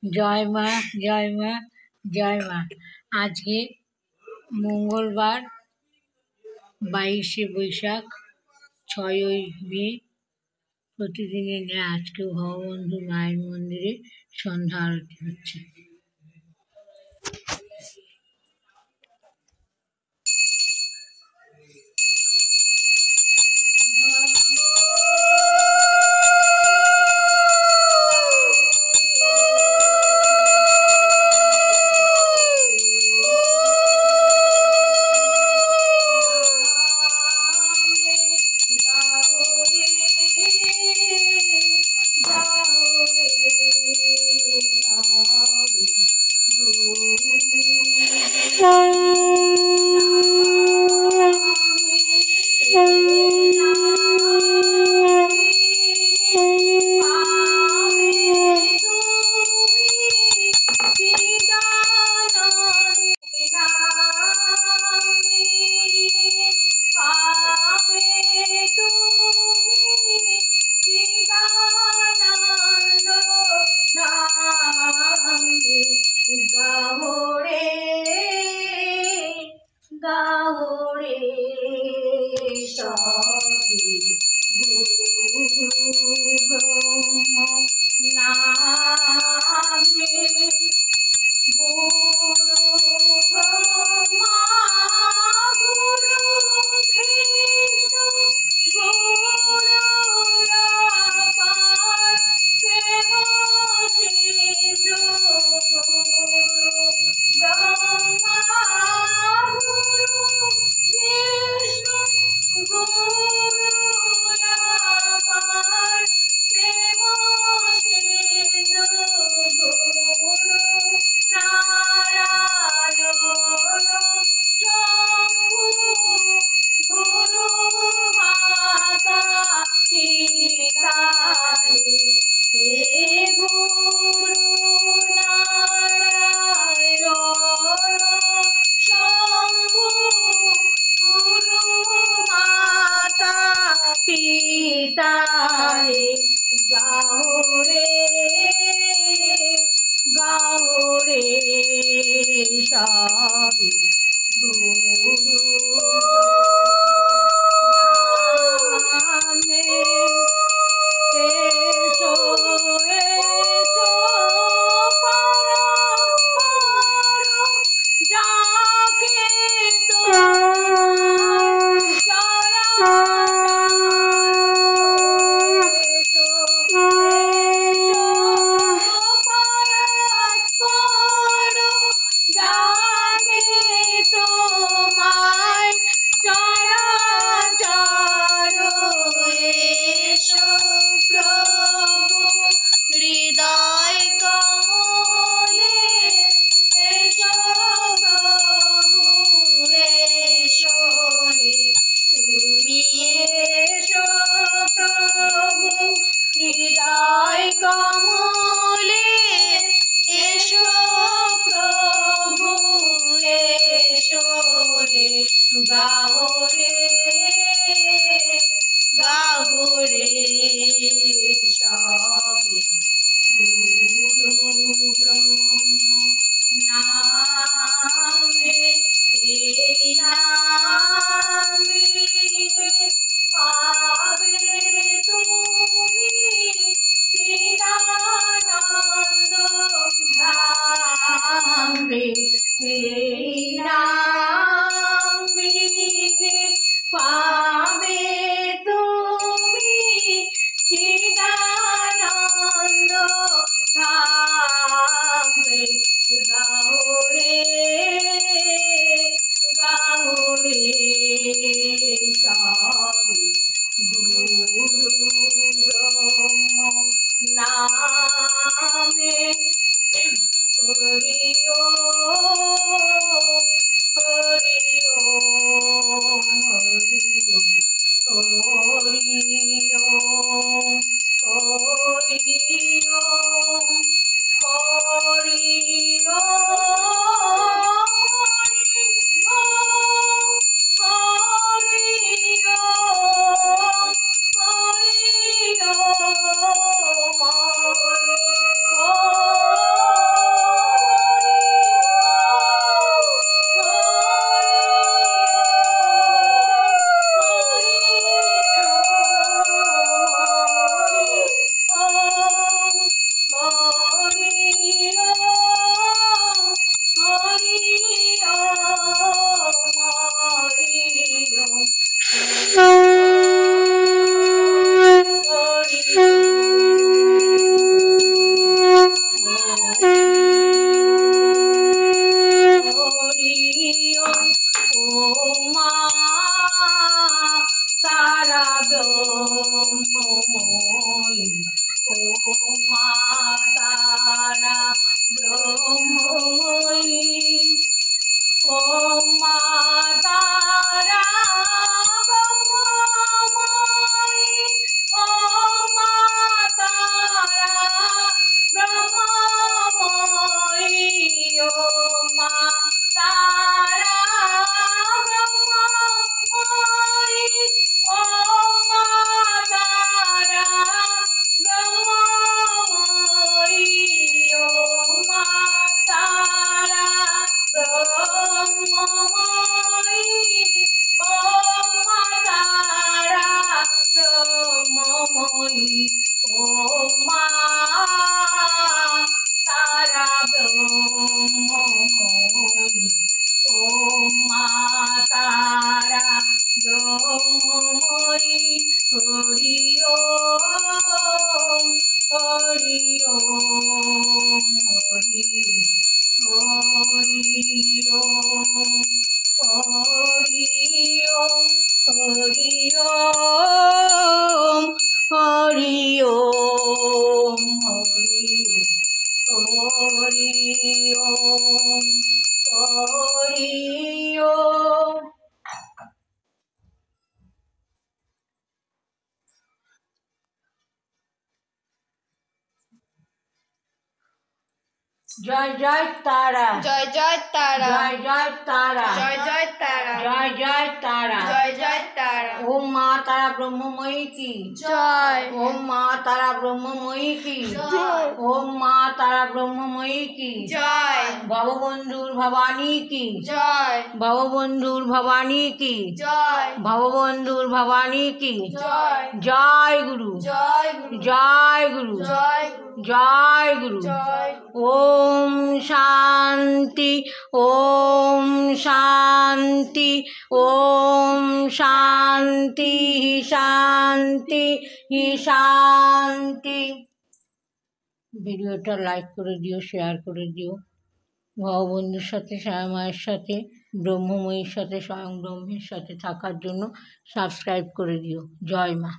জয় মা, জয় মা, জয় মা। আজকে মঙ্গলবার 22শে বৈশাখ 6ই মে। প্রতিদিনের ন্যায় আজকেও ভববন্ধু মায়ের মন্দিরে সন্ধ্যা আরতি হচ্ছে। গাহরে সবই গুরু ব্রহ্ম নামে গুরু ব্রহ্মা গুরু বিষ্ণু গুরুরাপার প্রেম সিন্ধু গুরু ব্রহ্মা গুরু বিষ্ণু গুরুরাপার প্রেম সিন্ধু গুরু নারায়ণ শম্ভু গুরু মাতা পিতা হে গুরু নারায়ণ শম্ভু গুরু মাতা পিতা হে গাহরে গাহরে সবই গুরু নামে এসো এসো পরস্পর যাকে তোমার চরণ এসো এসো পরস্পর যাকে তোমার চরাচর এসো প্রভু হৃদয় কমলে এসো প্রভু এসো রে তুমি এসো প্রভু হৃদয় কমলে এসো প্রভু এসো রে গাহরে গাহরে সবে গুরু ব্রহ্ম নামে এই নামে পাবে তুমি চিদানন্দ ধামে এই নামে পাবে তুমি চিদানন্দ ধামে গাহরে গাহরে সবই গুরু ব্রহ্ম নামে হরি হরি ওম হরি ওম। জয় জয় তারা, জয় জয় তারা, জয় জয় তারা, জয় জয় তারা, জয় জয় তারা। জয় জয় তারা। ওম মা তারা ব্রহ্মময়ী কি জয়, ওম মা তারা ব্রহ্মময়ী কি জয়, ওম মা তারা ব্রহ্মময়ী কি জয়, ভববন্ধুর ভবানী কি জয়, ভববন্ধুর ভবানী কি জয়, ভববন্ধুর ভবানী কি জয়, জয় গুরু জয় গুরু, জয় গুরু জয় গুরু, জয় গুরু। জয়। ওম শান্তি ওম শান্তি ওম শান্তি শান্তি শান্তি। ভিডিওটা লাইক করে দিও, শেয়ার করে দিও। ভববন্ধুর সাথে ছায়া মায়ের সাথে ব্রহ্মময়ীর সাথে স্বয়ং ব্রহ্মের সাথে থাকার জন্য সাবস্ক্রাইব করে দিও। জয় মা।